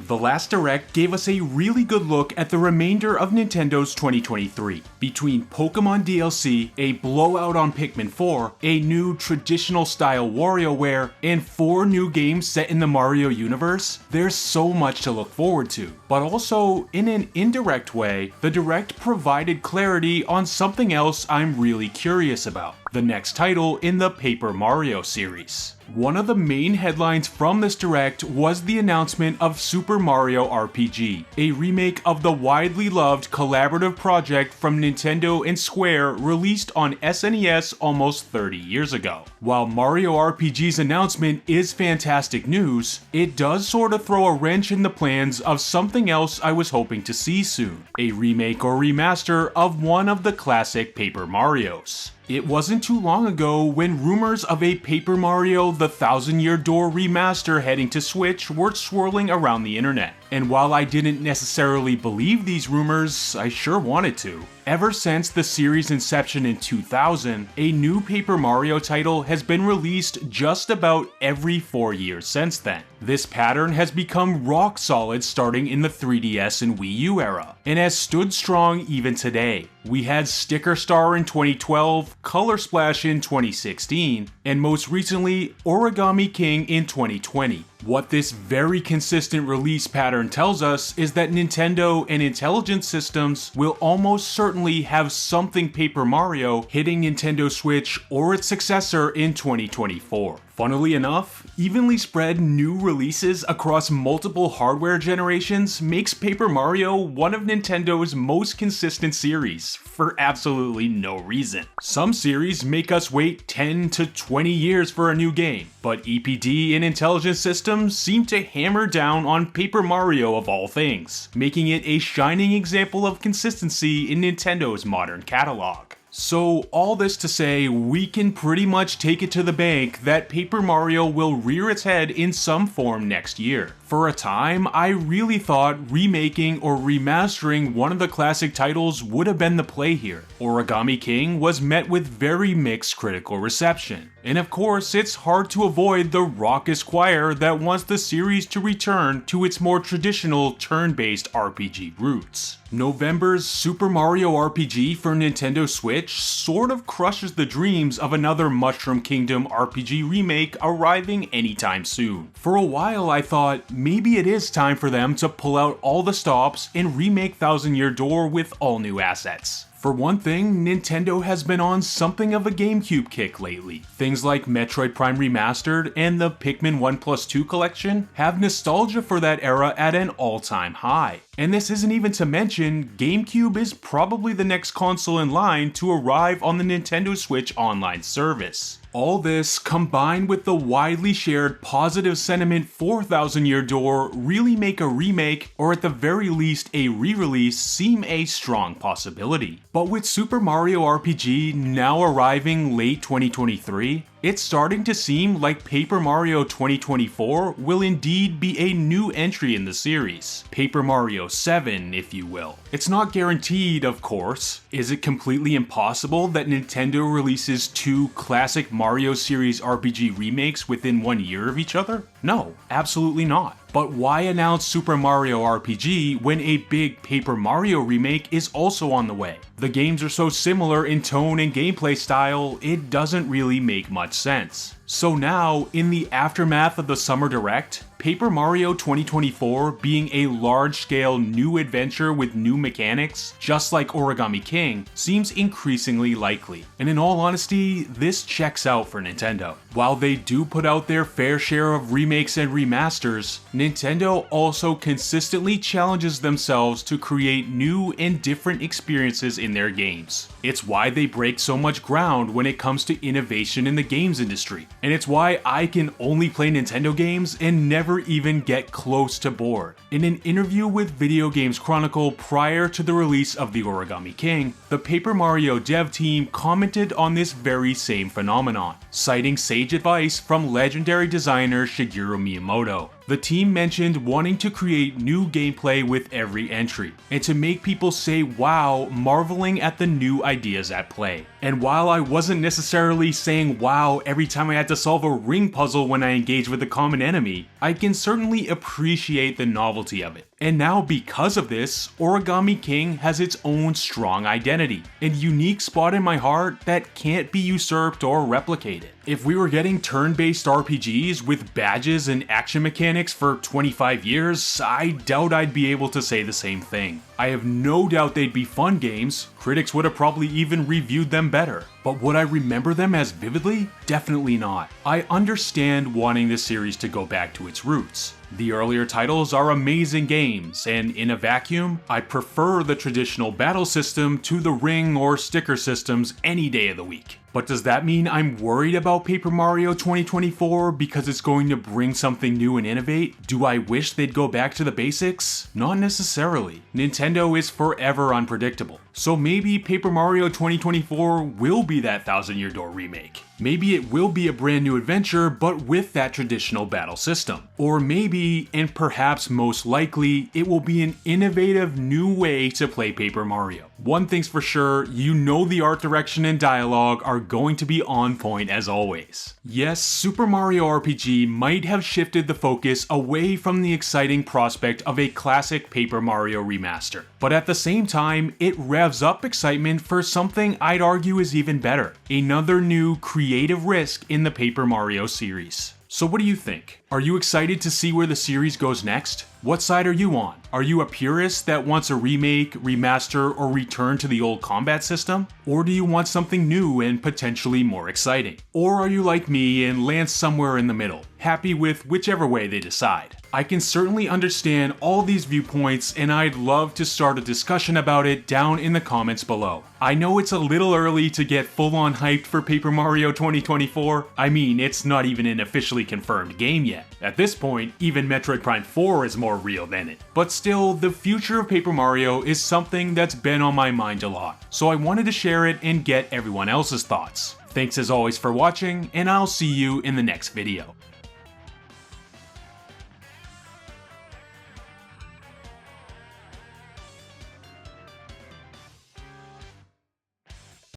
The last Direct gave us a really good look at the remainder of Nintendo's 2023. Between Pokemon DLC, a blowout on Pikmin 4, a new traditional style WarioWare, and 4 new games set in the Mario universe, there's so much to look forward to. But also, in an indirect way, the Direct provided clarity on something else I'm really curious about: the next title in the Paper Mario series. One of the main headlines from this Direct was the announcement of Super Mario RPG, a remake of the widely loved collaborative project from Nintendo and Square released on SNES almost 30 years ago. While Mario RPG's announcement is fantastic news, it does sort of throw a wrench in the plans of something else I was hoping to see soon: a remake or remaster of one of the classic Paper Marios. It wasn't too long ago when rumors of a Paper Mario The Thousand Year Door remaster heading to Switch were swirling around the internet. And while I didn't necessarily believe these rumors, I sure wanted to. Ever since the series' inception in 2000, a new Paper Mario title has been released just about every 4 years since then. This pattern has become rock solid starting in the 3DS and Wii U era, and has stood strong even today. We had Sticker Star in 2012, Color Splash in 2016, and most recently, Origami King in 2020. What this very consistent release pattern tells us is that Nintendo and Intelligent Systems will almost certainly have something Paper Mario hitting Nintendo Switch or its successor in 2024. Funnily enough, evenly spread new releases across multiple hardware generations makes Paper Mario one of Nintendo's most consistent series, for absolutely no reason. Some series make us wait 10 to 20 years for a new game, but EPD and Intelligent Systems seem to hammer down on Paper Mario of all things, making it a shining example of consistency in Nintendo's modern catalog. So all this to say, we can pretty much take it to the bank that Paper Mario will rear its head in some form next year. For a time, I really thought remaking or remastering one of the classic titles would have been the play here. Origami King was met with very mixed critical reception. And of course, it's hard to avoid the raucous choir that wants the series to return to its more traditional turn-based RPG roots. November's Super Mario RPG for Nintendo Switch sort of crushes the dreams of another Mushroom Kingdom RPG remake arriving anytime soon. For a while I thought, maybe it is time for them to pull out all the stops and remake Thousand Year Door with all new assets. For one thing, Nintendo has been on something of a GameCube kick lately. Things like Metroid Prime Remastered and the Pikmin 1+2 collection have nostalgia for that era at an all-time high. And this isn't even to mention, GameCube is probably the next console in line to arrive on the Nintendo Switch Online service. All this, combined with the widely shared positive sentiment for Thousand Year Door, really make a remake, or at the very least a re-release, seem a strong possibility. But with Super Mario RPG now arriving late 2023, it's starting to seem like Paper Mario 2024 will indeed be a new entry in the series. Paper Mario 7, if you will. It's not guaranteed, of course. Is it completely impossible that Nintendo releases 2 classic Mario series RPG remakes within 1 year of each other? No, absolutely not. But why announce Super Mario RPG when a big Paper Mario remake is also on the way? The games are so similar in tone and gameplay style, it doesn't really make much sense. So now, in the aftermath of the Summer Direct, Paper Mario 2024 being a large-scale new adventure with new mechanics, just like Origami King, seems increasingly likely. And in all honesty, this checks out for Nintendo. While they do put out their fair share of remakes and remasters, Nintendo also consistently challenges themselves to create new and different experiences in their games. It's why they break so much ground when it comes to innovation in the games industry. And it's why I can only play Nintendo games and never even get close to bored. In an interview with Video Games Chronicle prior to the release of the Origami King, the Paper Mario dev team commented on this very same phenomenon, citing sage advice from legendary designer Shigeru Miyamoto. The team mentioned wanting to create new gameplay with every entry, and to make people say wow, marveling at the new ideas at play. And while I wasn't necessarily saying wow every time I had to solve a ring puzzle when I engaged with a common enemy, I can certainly appreciate the novelty of it. And now because of this, Origami King has its own strong identity, and unique spot in my heart that can't be usurped or replicated. If we were getting turn-based RPGs with badges and action mechanics for 25 years, I doubt I'd be able to say the same thing. I have no doubt they'd be fun games, critics would have probably even reviewed them better. But would I remember them as vividly? Definitely not. I understand wanting the series to go back to its roots. The earlier titles are amazing games, and in a vacuum, I prefer the traditional battle system to the ring or sticker systems any day of the week. But does that mean I'm worried about Paper Mario 2024 because it's going to bring something new and innovate? Do I wish they'd go back to the basics? Not necessarily. Nintendo is forever unpredictable. So maybe Paper Mario 2024 will be that Thousand Year Door remake. Maybe it will be a brand new adventure, but with that traditional battle system. Or maybe, and perhaps most likely, it will be an innovative new way to play Paper Mario. One thing's for sure, you know the art direction and dialogue are going to be on point as always. Yes, Super Mario RPG might have shifted the focus away from the exciting prospect of a classic Paper Mario remaster. But at the same time, it revs up excitement for something I'd argue is even better. Another new creative risk in the Paper Mario series. So what do you think? Are you excited to see where the series goes next? What side are you on? Are you a purist that wants a remake, remaster, or return to the old combat system? Or do you want something new and potentially more exciting? Or are you like me and land somewhere in the middle, happy with whichever way they decide? I can certainly understand all these viewpoints, and I'd love to start a discussion about it down in the comments below. I know it's a little early to get full-on hyped for Paper Mario 2024. I mean, it's not even an officially confirmed game yet. At this point, even Metroid Prime 4 is more real than it. But still, the future of Paper Mario is something that's been on my mind a lot, so I wanted to share it and get everyone else's thoughts. Thanks as always for watching, and I'll see you in the next video.